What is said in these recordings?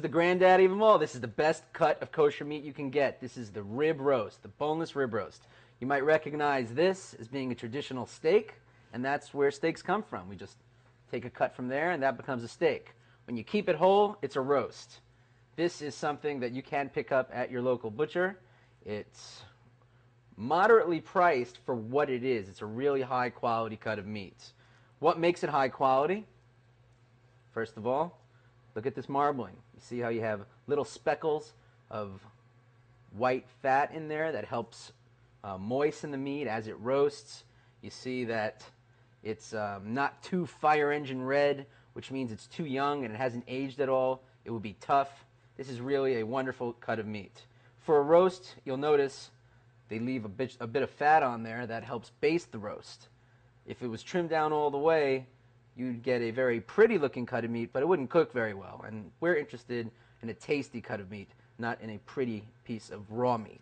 the granddaddy of them all. This is the best cut of kosher meat you can get. This is the rib roast, the boneless rib roast. You might recognize this as being a traditional steak, and that's where steaks come from. We just take a cut from there, and that becomes a steak. When you keep it whole, it's a roast. This is something that you can pick up at your local butcher. It's moderately priced for what it is. It's a really high quality cut of meat. What makes it high quality? First of all, look at this marbling. You see how you have little speckles of white fat in there that helps moisten the meat as it roasts. You see that it's not too fire engine red, which means it's too young and it hasn't aged at all. It will be tough. This is really a wonderful cut of meat. For a roast, you'll notice they leave a bit of fat on there that helps baste the roast. If it was trimmed down all the way, you'd get a very pretty looking cut of meat, but it wouldn't cook very well. And we're interested in a tasty cut of meat, not in a pretty piece of raw meat.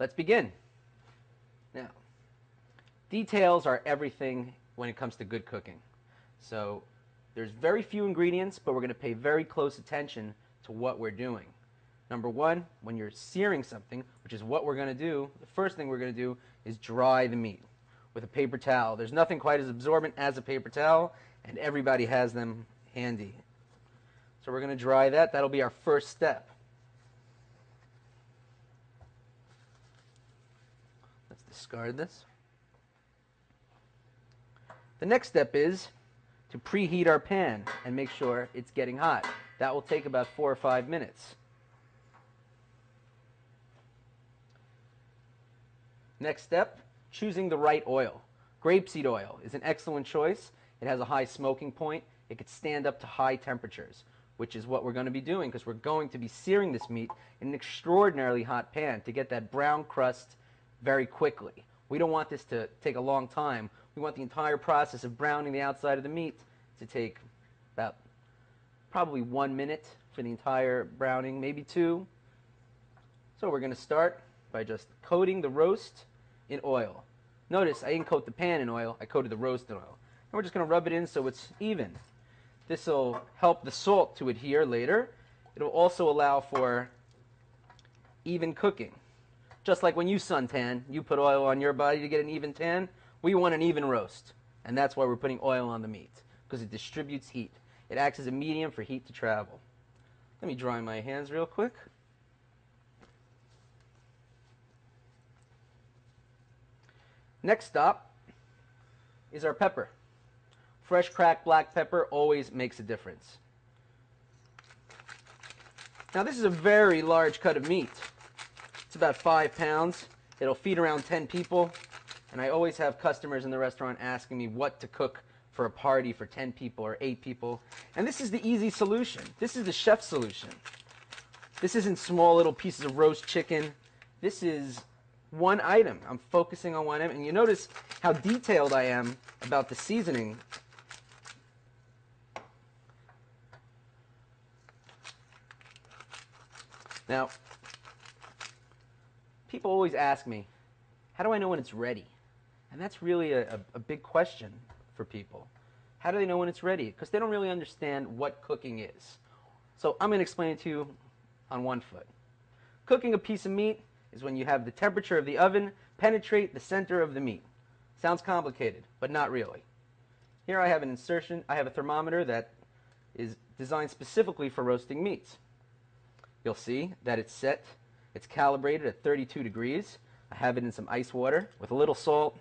Let's begin. Now, details are everything when it comes to good cooking. So there's very few ingredients, but we're going to pay very close attention to what we're doing. Number one, when you're searing something, which is what we're going to do, the first thing we're going to do is dry the meat with a paper towel. There's nothing quite as absorbent as a paper towel, and everybody has them handy. So we're going to dry that. That'll be our first step. Let's discard this. The next step is to preheat our pan and make sure it's getting hot. That will take about 4 or 5 minutes. Next step, choosing the right oil. Grapeseed oil is an excellent choice. It has a high smoking point. It could stand up to high temperatures, which is what we're going to be doing because we're going to be searing this meat in an extraordinarily hot pan to get that brown crust very quickly. We don't want this to take a long time. We want the entire process of browning the outside of the meat to take about probably 1 minute for the entire browning, maybe 2. So we're going to start by just coating the roast in oil. Notice I didn't coat the pan in oil, I coated the roast in oil. And we're just going to rub it in so it's even. This will help the salt to adhere later. It will also allow for even cooking. Just like when you suntan, you put oil on your body to get an even tan. We want an even roast, and that's why we're putting oil on the meat, because it distributes heat. It acts as a medium for heat to travel. Let me dry my hands real quick. Next stop is our pepper. Fresh cracked black pepper always makes a difference. Now this is a very large cut of meat. It's about 5 pounds. It'll feed around 10 people. And I always have customers in the restaurant asking me what to cook for a party for 10 people or 8 people. And this is the easy solution. This is the chef's solution. This isn't small little pieces of roast chicken. This is one item. I'm focusing on one item. And you notice how detailed I am about the seasoning. Now, people always ask me, how do I know when it's ready? And that's really a big question for people. How do they know when it's ready? Because they don't really understand what cooking is. So I'm going to explain it to you on one foot. Cooking a piece of meat is when you have the temperature of the oven penetrate the center of the meat. Sounds complicated, but not really. Here I have an insertion. I have a thermometer that is designed specifically for roasting meats. You'll see that it's set, it's calibrated at 32 degrees. I have it in some ice water with a little salt.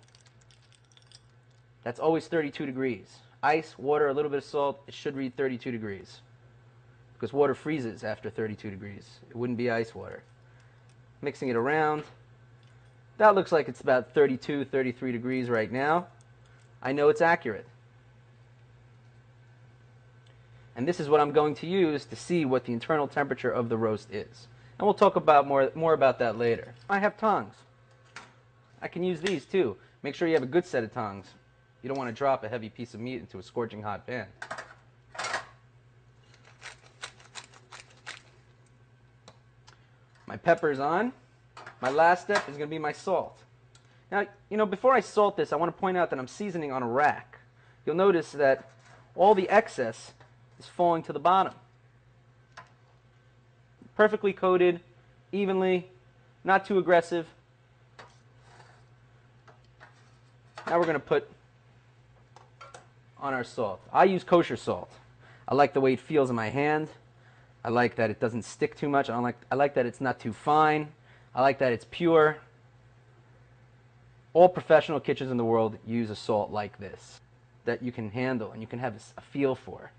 That's always 32 degrees. Ice, water, a little bit of salt, it should read 32 degrees. Because water freezes after 32 degrees. It wouldn't be ice water. Mixing it around. That looks like it's about 32, 33 degrees right now. I know it's accurate. And this is what I'm going to use to see what the internal temperature of the roast is. And we'll talk about more about that later. I have tongs. I can use these too. Make sure you have a good set of tongs. You don't want to drop a heavy piece of meat into a scorching hot pan. My pepper's on. My last step is going to be my salt. Now, before I salt this, I want to point out that I'm seasoning on a rack. You'll notice that all the excess is falling to the bottom. perfectly coated, evenly, not too aggressive. Now we're going to put on our salt. I use kosher salt. I like the way it feels in my hand. I like that it doesn't stick too much. I like that it's not too fine. I like that it's pure. All professional kitchens in the world use a salt like this that you can handle and you can have a feel for.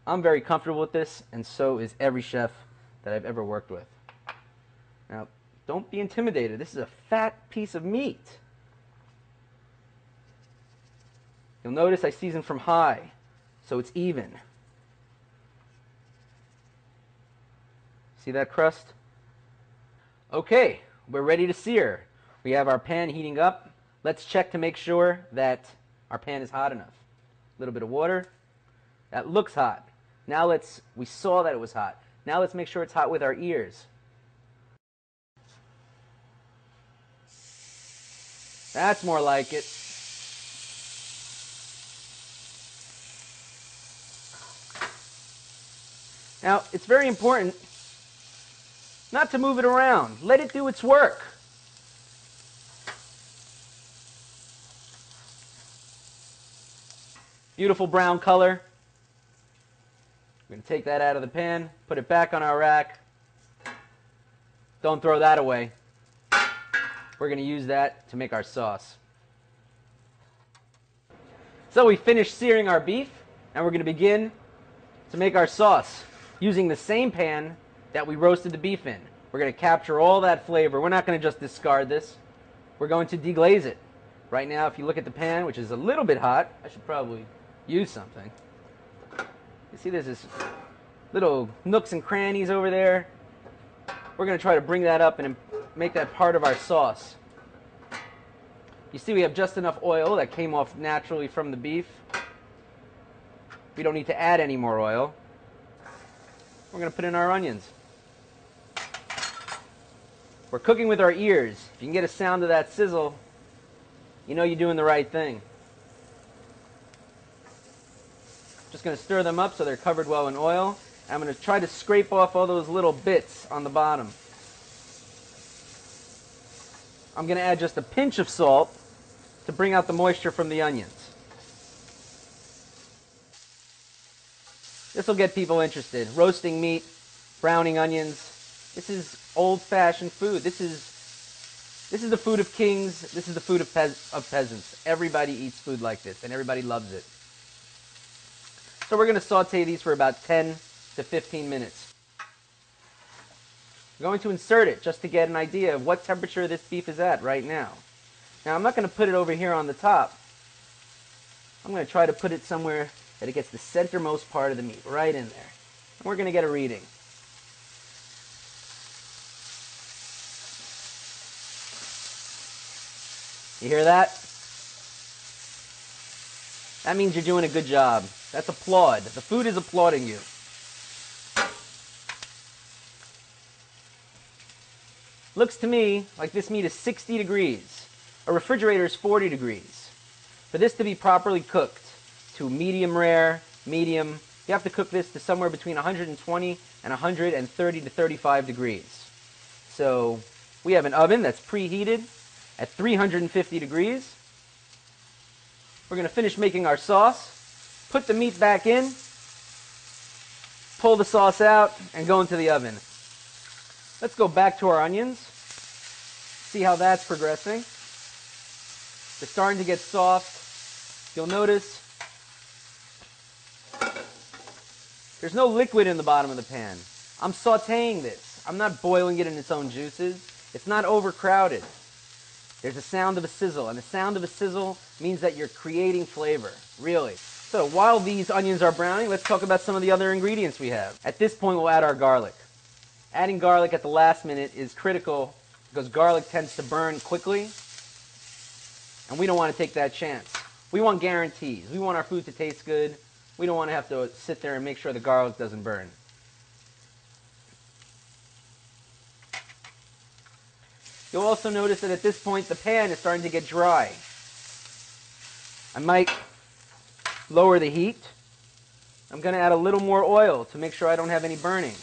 I'm very comfortable with this, and so is every chef that I've ever worked with. Now, don't be intimidated. This is a fat piece of meat. You'll notice I season from high, so it's even. See that crust? Okay, we're ready to sear. We have our pan heating up. Let's check to make sure that our pan is hot enough. A little bit of water. That looks hot. Now we saw that it was hot. Now let's make sure it's hot with our ears. That's more like it. Now, it's very important not to move it around. Let it do its work. Beautiful brown color. We're going to take that out of the pan, put it back on our rack. Don't throw that away. We're going to use that to make our sauce. So we finished searing our beef, and we're going to begin to make our sauce using the same pan that we roasted the beef in. We're going to capture all that flavor. We're not going to just discard this. We're going to deglaze it. Right now, if you look at the pan, which is a little bit hot, I should probably use something. You see there's this little nooks and crannies over there. We're going to try to bring that up and make that part of our sauce. You see we have just enough oil that came off naturally from the beef. We don't need to add any more oil. We're going to put in our onions. We're cooking with our ears. If you can get a sound of that sizzle, you know you're doing the right thing. Just going to stir them up so they're covered well in oil. I'm going to try to scrape off all those little bits on the bottom. I'm going to add just a pinch of salt to bring out the moisture from the onions. This will get people interested. Roasting meat, browning onions. This is old-fashioned food. This is the food of kings. This is the food of peasants. Everybody eats food like this, and everybody loves it. So we're going to saute these for about 10 to 15 minutes. We're going to insert it just to get an idea of what temperature this beef is at right now. Now, I'm not going to put it over here on the top. I'm going to try to put it somewhere that it gets the centermost part of the meat, right in there. And we're going to get a reading. You hear that? That means you're doing a good job. That's applaud. The food is applauding you. Looks to me like this meat is 60 degrees. A refrigerator is 40 degrees. For this to be properly cooked to medium rare, medium, you have to cook this to somewhere between 120 and 130 to 35 degrees. So we have an oven that's preheated at 350 degrees. We're going to finish making our sauce, put the meat back in, pull the sauce out, and go into the oven. Let's go back to our onions, see how that's progressing. They're starting to get soft. You'll notice there's no liquid in the bottom of the pan. I'm sauteing this. I'm not boiling it in its own juices. It's not overcrowded. There's a sound of a sizzle, and the sound of a sizzle means that you're creating flavor, really. So while these onions are browning, let's talk about some of the other ingredients we have. At this point, we'll add our garlic. Adding garlic at the last minute is critical because garlic tends to burn quickly, and we don't want to take that chance. We want guarantees. We want our food to taste good. We don't want to have to sit there and make sure the garlic doesn't burn. You'll also notice that at this point the pan is starting to get dry. I might lower the heat. I'm going to add a little more oil to make sure I don't have any burning.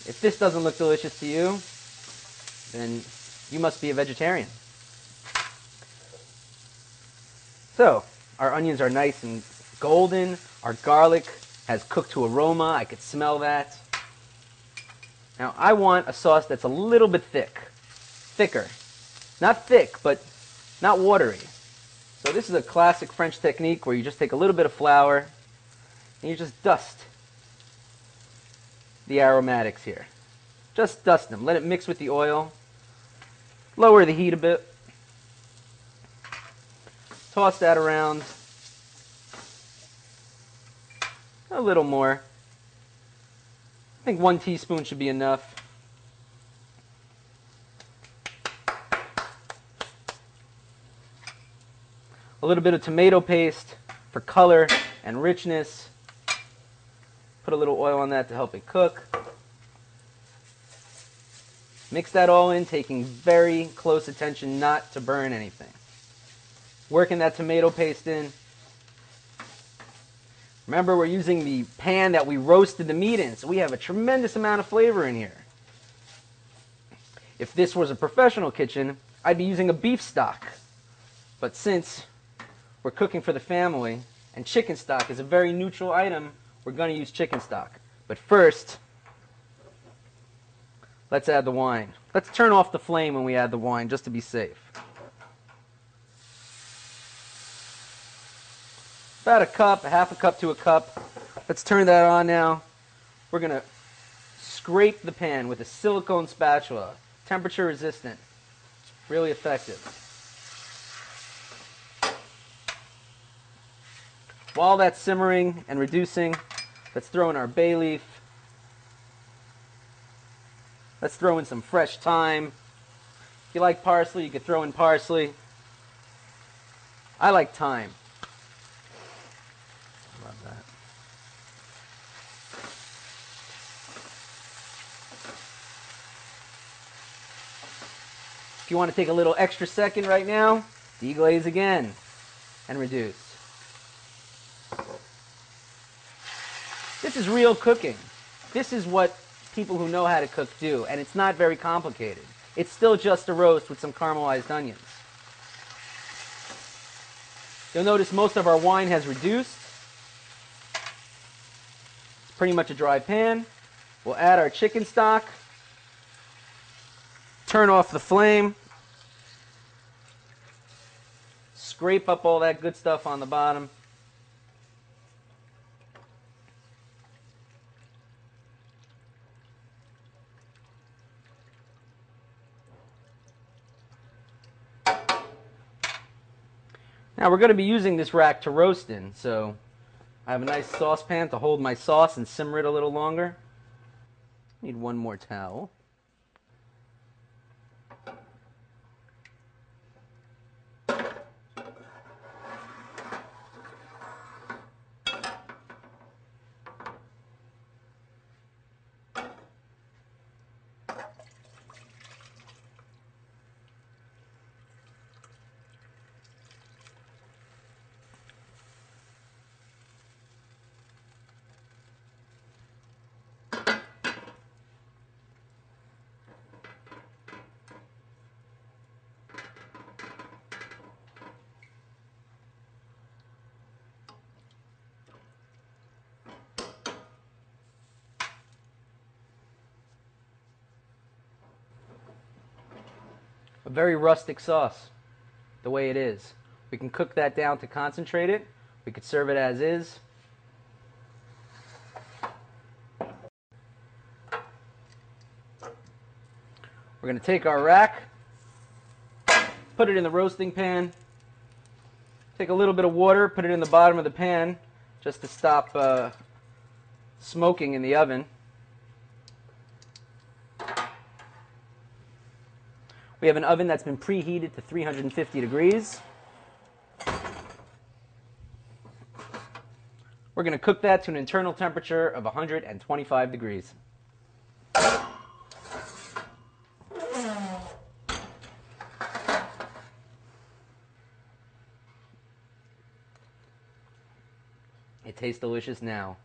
If this doesn't look delicious to you, then you must be a vegetarian. So, our onions are nice and golden. Our garlic has cooked to aroma. I could smell that. Now, I want a sauce that's a little bit thicker. Not thick, but not watery. So this is a classic French technique where you just take a little bit of flour and you just dust the aromatics here. Just dust them. Let it mix with the oil. Lower the heat a bit. Toss that around. A little more. I think 1 teaspoon should be enough. A little bit of tomato paste for color and richness. Put a little oil on that to help it cook. Mix that all in, taking very close attention not to burn anything. Working that tomato paste in. Remember, we're using the pan that we roasted the meat in, so we have a tremendous amount of flavor in here. If this was a professional kitchen, I'd be using a beef stock. But since we're cooking for the family, and chicken stock is a very neutral item, we're going to use chicken stock. But first, let's add the wine. Let's turn off the flame when we add the wine, just to be safe. About a cup, a half a cup to a cup. Let's turn that on now. We're going to scrape the pan with a silicone spatula, temperature resistant. Really effective. While that's simmering and reducing, let's throw in our bay leaf. Let's throw in some fresh thyme. If you like parsley, you could throw in parsley. I like thyme. Love that. If you want to take a little extra second right now, deglaze again and reduce. This is real cooking. This is what people who know how to cook do, and it's not very complicated. It's still just a roast with some caramelized onions. You'll notice most of our wine has reduced. It's pretty much a dry pan. We'll add our chicken stock. Turn off the flame. Scrape up all that good stuff on the bottom. Now we're going to be using this rack to roast in, so I have a nice saucepan to hold my sauce and simmer it a little longer. Need one more towel. A very rustic sauce, the way it is. We can cook that down to concentrate it. We could serve it as is. We're going to take our rack, put it in the roasting pan, take a little bit of water, put it in the bottom of the pan just to stop smoking in the oven. We have an oven that's been preheated to 350 degrees. We're going to cook that to an internal temperature of 125 degrees. It tastes delicious now,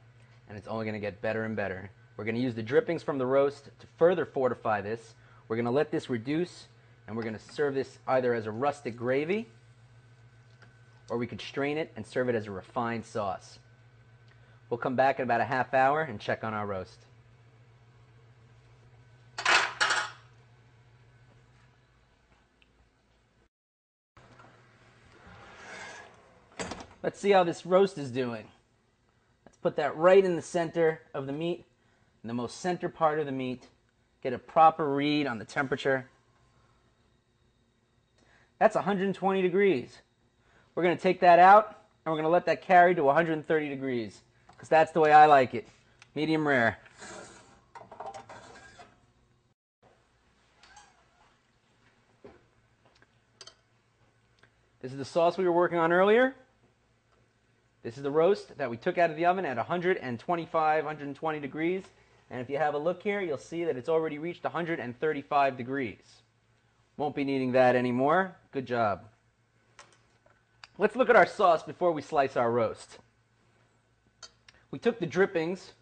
and it's only going to get better and better We're going to use the drippings from the roast to further fortify this. We're going to let this reduce, and we're going to serve this either as a rustic gravy, or we could strain it and serve it as a refined sauce. We'll come back in about a half hour and check on our roast. Let's see how this roast is doing. Let's put that right in the center of the meat, in the most center part of the meat. Get a proper read on the temperature. That's 120 degrees. We're going to take that out, and we're going to let that carry to 130 degrees, because that's the way I like it, medium rare. This is the sauce we were working on earlier. This is the roast that we took out of the oven at 125, 120 degrees. And if you have a look here, you'll see that it's already reached 135 degrees. Won't be needing that anymore. Good job. Let's look at our sauce before we slice our roast. We took the drippings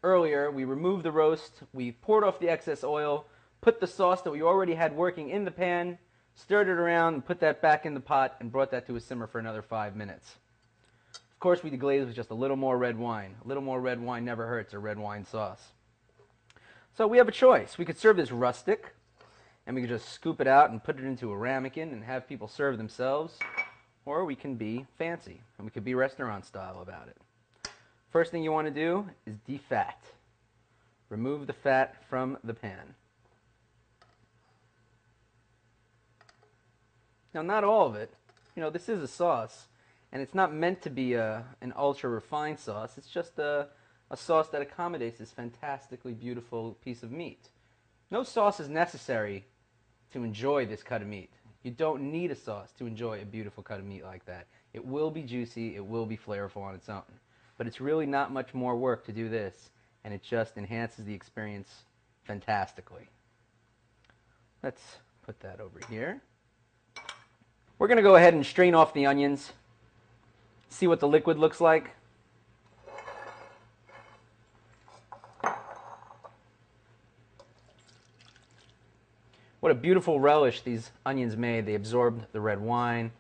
earlier, we removed the roast, we poured off the excess oil, put the sauce that we already had working in the pan, stirred it around, and put that back in the pot, and brought that to a simmer for another 5 minutes. Of course, we deglazed with just a little more red wine. A little more red wine never hurts, a red wine sauce. So we have a choice. We could serve this rustic, and we could just scoop it out and put it into a ramekin and have people serve themselves, or we can be fancy, and we could be restaurant style about it. First thing you want to do is defat. Remove the fat from the pan. Now, not all of it. You know, this is a sauce, and it's not meant to be an ultra-refined sauce. It's just a sauce that accommodates this fantastically beautiful piece of meat. No sauce is necessary to enjoy this cut of meat. You don't need a sauce to enjoy a beautiful cut of meat like that. It will be juicy, it will be flavorful on its own. But it's really not much more work to do this, and it just enhances the experience fantastically. Let's put that over here. We're going to go ahead and strain off the onions, see what the liquid looks like. What a beautiful relish these onions made. They absorbed the red wine,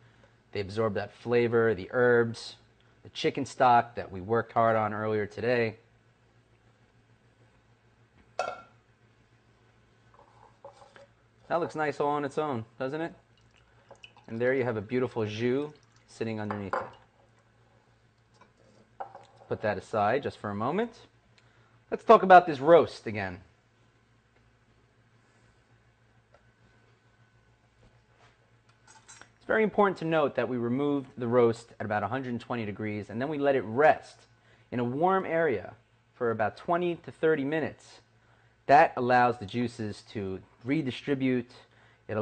they absorbed that flavor, the herbs, the chicken stock that we worked hard on earlier today. That looks nice all on its own, doesn't it? And there you have a beautiful jus sitting underneath it. Put that aside just for a moment. Let's talk about this roast again. It's very important to note that we removed the roast at about 120 degrees, and then we let it rest in a warm area for about 20 to 30 minutes. That allows the juices to redistribute. It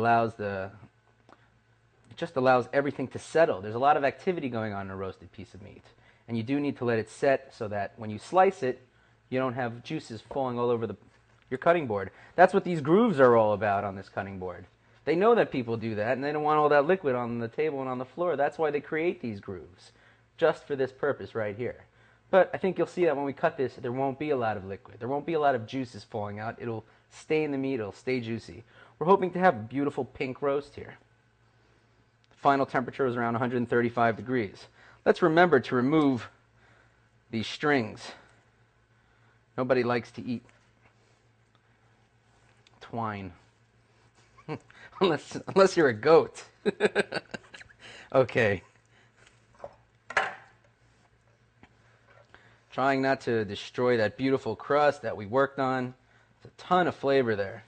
just allows everything to settle. There's a lot of activity going on in a roasted piece of meat, and you do need to let it set so that when you slice it, you don't have juices falling all over your cutting board. That's what these grooves are all about on this cutting board. They know that people do that, and they don't want all that liquid on the table and on the floor. That's why they create these grooves, just for this purpose right here. But I think you'll see that when we cut this, there won't be a lot of liquid. There won't be a lot of juices falling out. It'll stay in the meat. It'll stay juicy. We're hoping to have a beautiful pink roast here. The final temperature is around 135 degrees. Let's remember to remove these strings. Nobody likes to eat twine. unless you're a goat. Okay. Trying not to destroy that beautiful crust that we worked on. There's a ton of flavor there.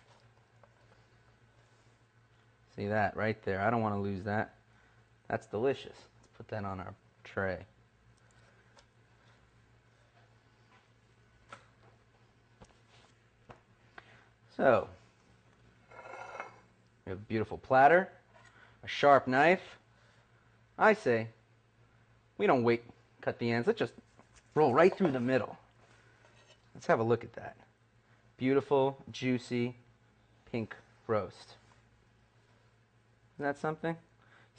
See that right there? I don't want to lose that. That's delicious. Let's put that on our tray. So, we have a beautiful platter, a sharp knife. I say, we don't cut the ends. Let's just roll right through the middle. Let's have a look at that. Beautiful, juicy, pink roast. Isn't that something?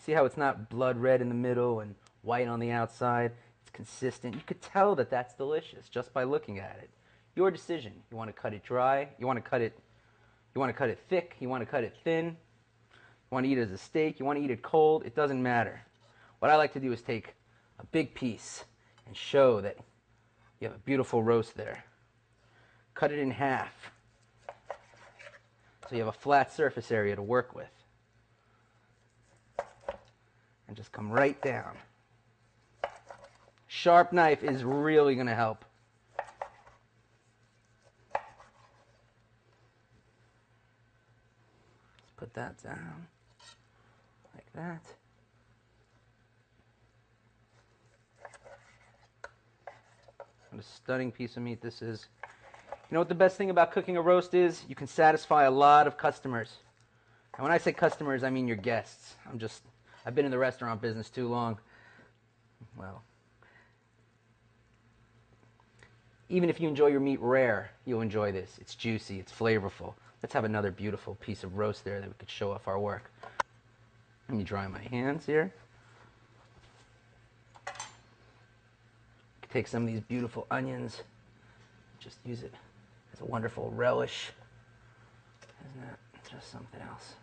See how it's not blood red in the middle and white on the outside? It's consistent. You could tell that that's delicious just by looking at it. Your decision. You want to cut it dry, you want to cut it thick, you want to cut it thin, you want to eat it as a steak, you want to eat it cold, it doesn't matter. What I like to do is take a big piece and show that you have a beautiful roast there. Cut it in half so you have a flat surface area to work with. And just come right down. Sharp knife is really going to help. Let's put that down like that. What a stunning piece of meat this is. You know what the best thing about cooking a roast is? You can satisfy a lot of customers. And when I say customers, I mean your guests. I've been in the restaurant business too long. Well, even if you enjoy your meat rare, you'll enjoy this. It's juicy, it's flavorful. Let's have another beautiful piece of roast there that we could show off our work. Let me dry my hands here. Take some of these beautiful onions, just use it as a wonderful relish. Isn't that just something else?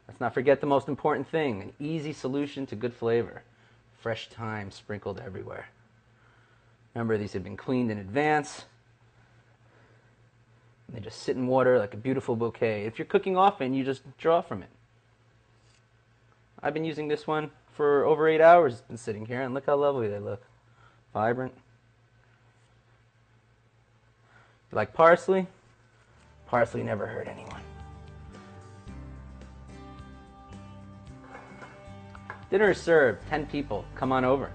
Let's not forget the most important thing, an easy solution to good flavor. Fresh thyme sprinkled everywhere. Remember, these have been cleaned in advance. And they just sit in water like a beautiful bouquet. If you're cooking often, you just draw from it. I've been using this one for over 8 hours. It's been sitting here, and look how lovely they look. Vibrant. You like parsley? Parsley never hurt anyone. Dinner is served. 10 people. Come on over.